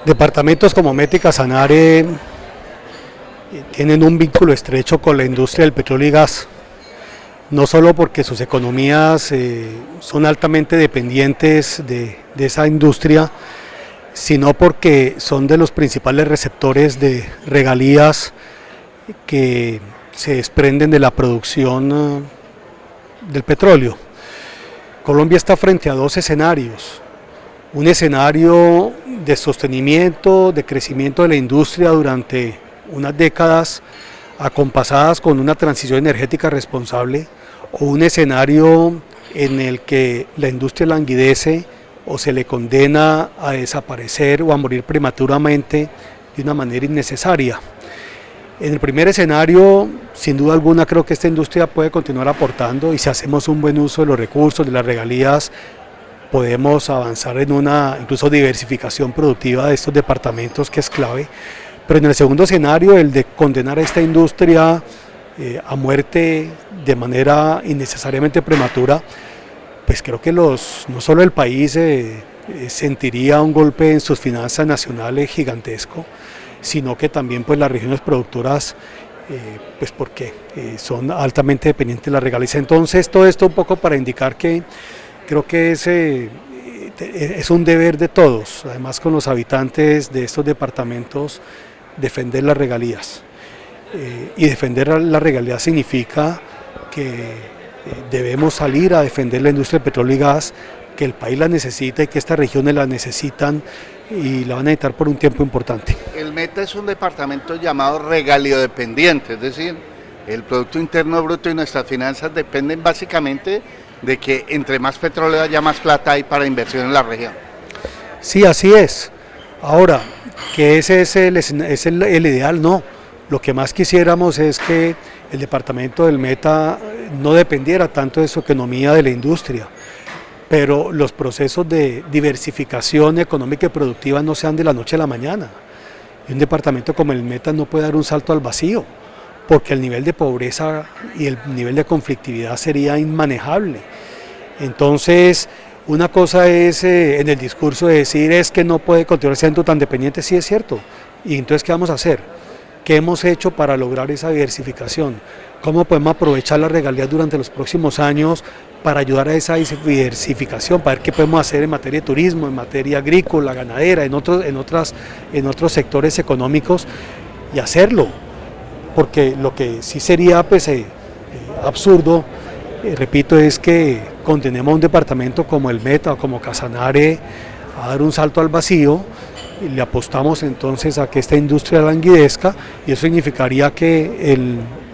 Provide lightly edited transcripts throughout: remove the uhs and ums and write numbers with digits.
Departamentos como Meta y Casanare tienen un vínculo estrecho con la industria del petróleo y gas, no solo porque sus economías son altamente dependientes de esa industria, sino porque son de los principales receptores de regalías que se desprenden de la producción del petróleo. Colombia está frente a dos escenarios: un escenario de sostenimiento, de crecimiento de la industria durante unas décadas acompasadas con una transición energética responsable, o un escenario en el que la industria languidece o se le condena a desaparecer o a morir prematuramente de una manera innecesaria. En el primer escenario, sin duda alguna, creo que esta industria puede continuar aportando, y si hacemos un buen uso de los recursos, de las regalías, podemos avanzar en una incluso diversificación productiva de estos departamentos, que es clave. Pero en el segundo escenario, el de condenar a esta industria a muerte de manera innecesariamente prematura, pues creo que no solo el país sentiría un golpe en sus finanzas nacionales gigantesco, sino que también pues las regiones productoras, pues porque son altamente dependientes de las regalías. Entonces todo esto un poco para indicar que creo que es un deber de todos, además con los habitantes de estos departamentos, defender las regalías. Y defender las regalías significa que debemos salir a defender la industria del petróleo y gas, que el país la necesita y que estas regiones la necesitan y la van a necesitar por un tiempo importante. El Meta es un departamento llamado regaliodependiente, es decir, el Producto Interno Bruto y nuestras finanzas dependen básicamente de que entre más petróleo haya, más plata hay para inversión en la región. Sí, así es. Ahora, que ese es el ideal, no. Lo que más quisiéramos es que el departamento del Meta no dependiera tanto de su economía de la industria, pero los procesos de diversificación económica y productiva no sean de la noche a la mañana. Y un departamento como el Meta no puede dar un salto al vacío, porque el nivel de pobreza y el nivel de conflictividad sería inmanejable. Entonces, una cosa es en el discurso de decir es que no puede continuar siendo tan dependiente, sí es cierto. Y entonces, ¿qué vamos a hacer? ¿Qué hemos hecho para lograr esa diversificación? ¿Cómo podemos aprovechar las regalías durante los próximos años para ayudar a esa diversificación, para ver qué podemos hacer en materia de turismo, en materia agrícola, ganadera, en otros sectores económicos, y hacerlo? Porque lo que sí sería pues, absurdo, repito, es que condenemos a un departamento como el Meta o como Casanare a dar un salto al vacío, y le apostamos entonces a que esta industria languidezca, y eso significaría que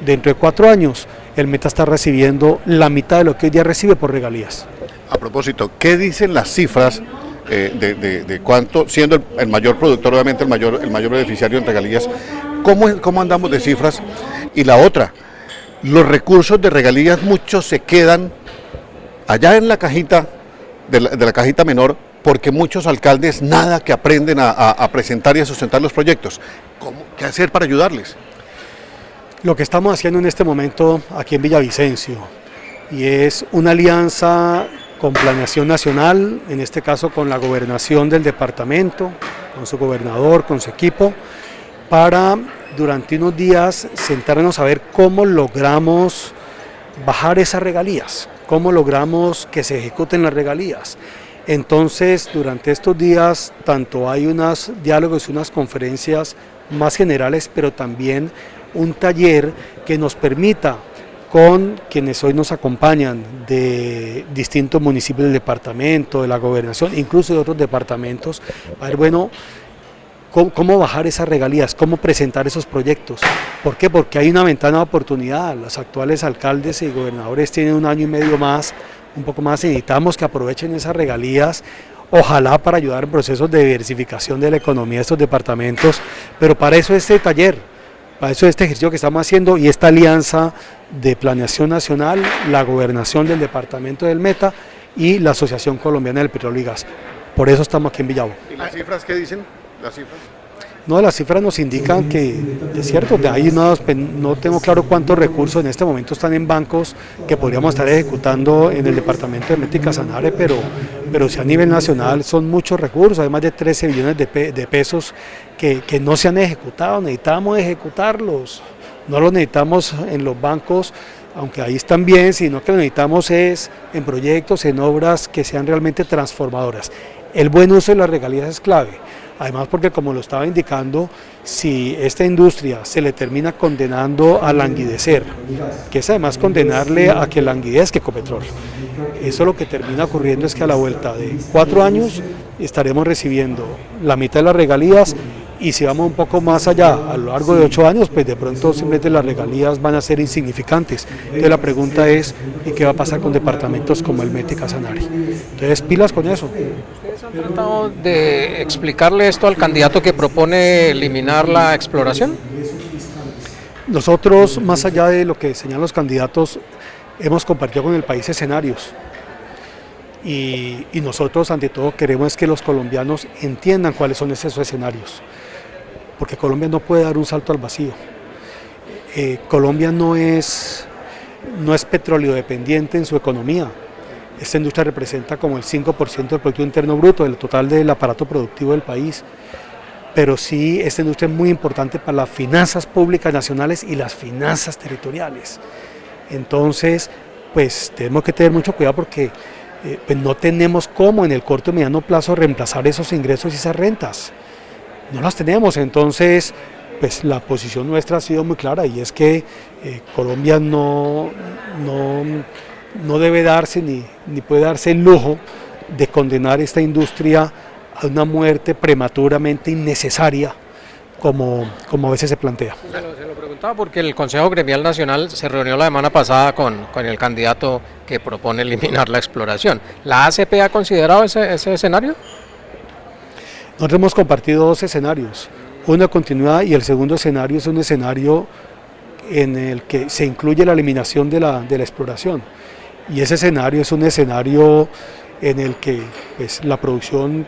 dentro de 4 años el Meta está recibiendo la mitad de lo que hoy día recibe por regalías. A propósito, ¿qué dicen las cifras de cuánto, siendo el mayor productor, obviamente el mayor beneficiario en regalías, cómo andamos de cifras? Y la otra, los recursos de regalías muchos se quedan allá en la cajita, de la cajita menor, porque muchos alcaldes nada que aprenden a presentar y a sustentar los proyectos. ¿Qué hacer para ayudarles? Lo que estamos haciendo en este momento aquí en Villavicencio, y es una alianza con Planeación Nacional, en este caso con la gobernación del departamento, con su gobernador, con su equipo, para durante unos días sentarnos a ver cómo logramos bajar esas regalías, cómo logramos que se ejecuten las regalías. Entonces, durante estos días, tanto hay unos diálogos y unas conferencias más generales, pero también un taller que nos permita, con quienes hoy nos acompañan de distintos municipios del departamento, de la gobernación, incluso de otros departamentos, a ver, bueno, cómo bajar esas regalías, cómo presentar esos proyectos. ¿Por qué? Porque hay una ventana de oportunidad. Los actuales alcaldes y gobernadores tienen 1 año y medio más, un poco más, y necesitamos que aprovechen esas regalías, ojalá para ayudar en procesos de diversificación de la economía de estos departamentos, pero para eso este taller, para eso este ejercicio que estamos haciendo y esta alianza de Planeación Nacional, la gobernación del departamento del Meta y la Asociación Colombiana del Petróleo y Gas. Por eso estamos aquí en Villavo. ¿Y las cifras qué dicen? ¿Las cifras? No, las cifras nos indican que, es cierto, de ahí no tengo claro cuántos recursos en este momento están en bancos que podríamos estar ejecutando en el departamento de Meta y Casanare, pero pero si a nivel nacional son muchos recursos, hay más de 13 billones de pesos que no se han ejecutado, necesitamos ejecutarlos, no los necesitamos en los bancos, aunque ahí están bien, sino que lo necesitamos es en proyectos, en obras que sean realmente transformadoras. El buen uso de las regalías es clave, además porque como lo estaba indicando, si esta industria se le termina condenando a languidecer, que es además condenarle a que languidezca Ecopetrol, eso lo que termina ocurriendo es que a la vuelta de 4 años estaremos recibiendo la mitad de las regalías, y si vamos un poco más allá, a lo largo de 8 años, pues de pronto simplemente las regalías van a ser insignificantes. Entonces la pregunta es, ¿y qué va a pasar con departamentos como el Meta y Casanare? Entonces pilas con eso. ¿Ustedes han tratado de explicarle esto al candidato que propone eliminar la exploración? Nosotros, más allá de lo que señalan los candidatos, hemos compartido con el país escenarios. Y nosotros ante todo queremos que los colombianos entiendan cuáles son esos escenarios, porque Colombia no puede dar un salto al vacío. Colombia no es petróleo dependiente en su economía. Esta industria representa como el 5% del Producto Interno Bruto, del total del aparato productivo del país, pero sí esta industria es muy importante para las finanzas públicas nacionales y las finanzas territoriales. Entonces, pues tenemos que tener mucho cuidado porque pues no tenemos cómo en el corto y mediano plazo reemplazar esos ingresos y esas rentas. No las tenemos, entonces pues la posición nuestra ha sido muy clara y es que Colombia no debe darse ni puede darse el lujo de condenar esta industria a una muerte prematuramente innecesaria como a veces se plantea. Se lo preguntaba porque el Consejo Gremial Nacional se reunió la semana pasada con el candidato que propone eliminar la exploración. ¿La ACP ha considerado ese escenario? Nosotros hemos compartido 2 escenarios, uno de continuidad y el segundo escenario es un escenario en el que se incluye la eliminación de la exploración, y ese escenario es un escenario en el que pues, la producción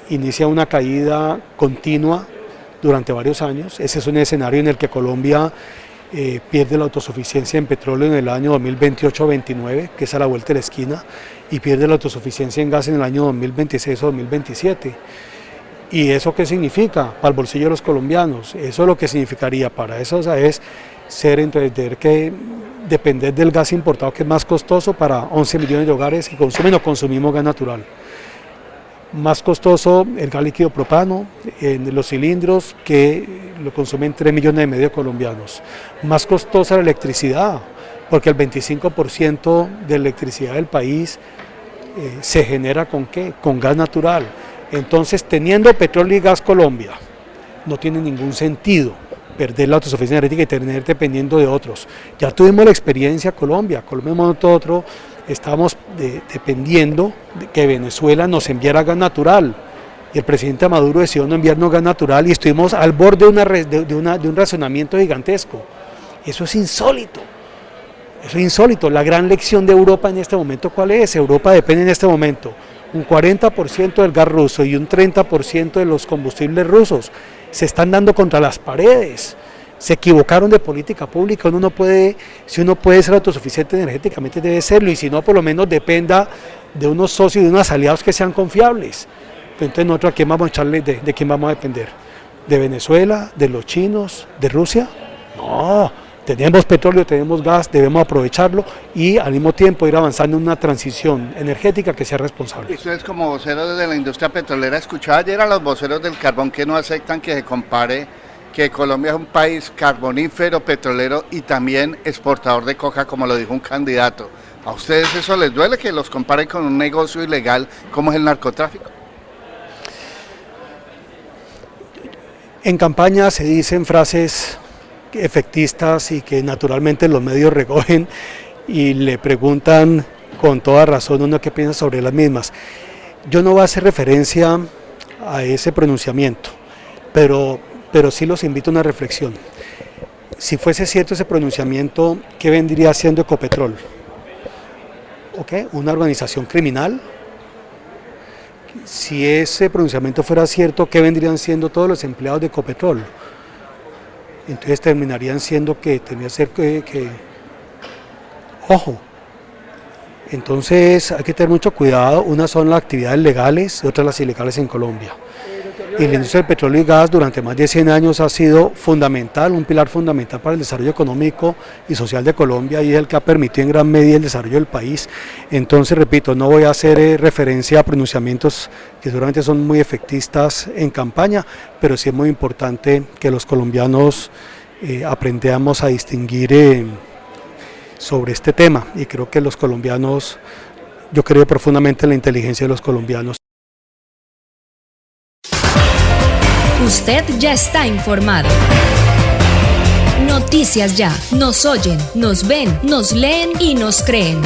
inicia una caída continua durante varios años. Ese es un escenario en el que Colombia pierde la autosuficiencia en petróleo en el año 2028-29, que es a la vuelta de la esquina, y pierde la autosuficiencia en gas en el año 2026 o 2027. ¿Y eso qué significa para el bolsillo de los colombianos? Eso lo que significaría para eso es tener que depender del gas importado, que es más costoso para 11 millones de hogares que consumen o consumimos gas natural. Más costoso el gas líquido propano en los cilindros, que lo consumen 3,5 millones de colombianos. Más costosa la electricidad, porque el 25% de electricidad del país se genera ¿con qué? Con gas natural. Entonces, teniendo petróleo y gas Colombia, no tiene ningún sentido perder la autosuficiencia energética y tener dependiendo de otros. Ya tuvimos la experiencia Colombia nosotros estábamos dependiendo de que Venezuela nos enviara gas natural, y el presidente Maduro decidió no enviarnos gas natural y estuvimos al borde de un racionamiento gigantesco. Eso es insólito. Eso es insólito. La gran lección de Europa en este momento, ¿cuál es? Europa depende en este momento un 40% del gas ruso y un 30% de los combustibles rusos. Se están dando contra las paredes. Se equivocaron de política pública. Si uno puede ser autosuficiente energéticamente, debe serlo, y si no, por lo menos dependa de unos socios y de unos aliados que sean confiables. Entonces nosotros, ¿a quién vamos a echarle? ¿De quién vamos a depender? ¿De Venezuela? ¿De los chinos? ¿De Rusia? No, tenemos petróleo, tenemos gas, debemos aprovecharlo y al mismo tiempo ir avanzando en una transición energética que sea responsable. Ustedes como voceros de la industria petrolera, escuchaba ayer a los voceros del carbón que no aceptan que se compare que Colombia es un país carbonífero, petrolero y también exportador de coca, como lo dijo un candidato. ¿A ustedes eso les duele, que los comparen con un negocio ilegal como es el narcotráfico? En campaña se dicen frases efectistas y que naturalmente los medios recogen y le preguntan con toda razón uno qué piensa sobre las mismas. Yo no voy a hacer referencia a ese pronunciamiento, pero sí los invito a una reflexión. Si fuese cierto ese pronunciamiento, ¿qué vendría siendo Ecopetrol? ¿Okay? ¿Una organización criminal? Si ese pronunciamiento fuera cierto, ¿qué vendrían siendo todos los empleados de Ecopetrol? Entonces terminarían siendo que tenía que ser ojo, Entonces hay que tener mucho cuidado, unas son las actividades legales y otras las ilegales en Colombia. Y la industria del petróleo y gas durante más de 100 años ha sido fundamental, un pilar fundamental para el desarrollo económico y social de Colombia y es el que ha permitido en gran medida el desarrollo del país. Entonces, repito, no voy a hacer referencia a pronunciamientos que seguramente son muy efectistas en campaña, pero sí es muy importante que los colombianos aprendamos a distinguir sobre este tema y creo que los colombianos, yo creo profundamente en la inteligencia de los colombianos. Usted ya está informado. Noticias Ya. Nos oyen, nos ven, nos leen y nos creen.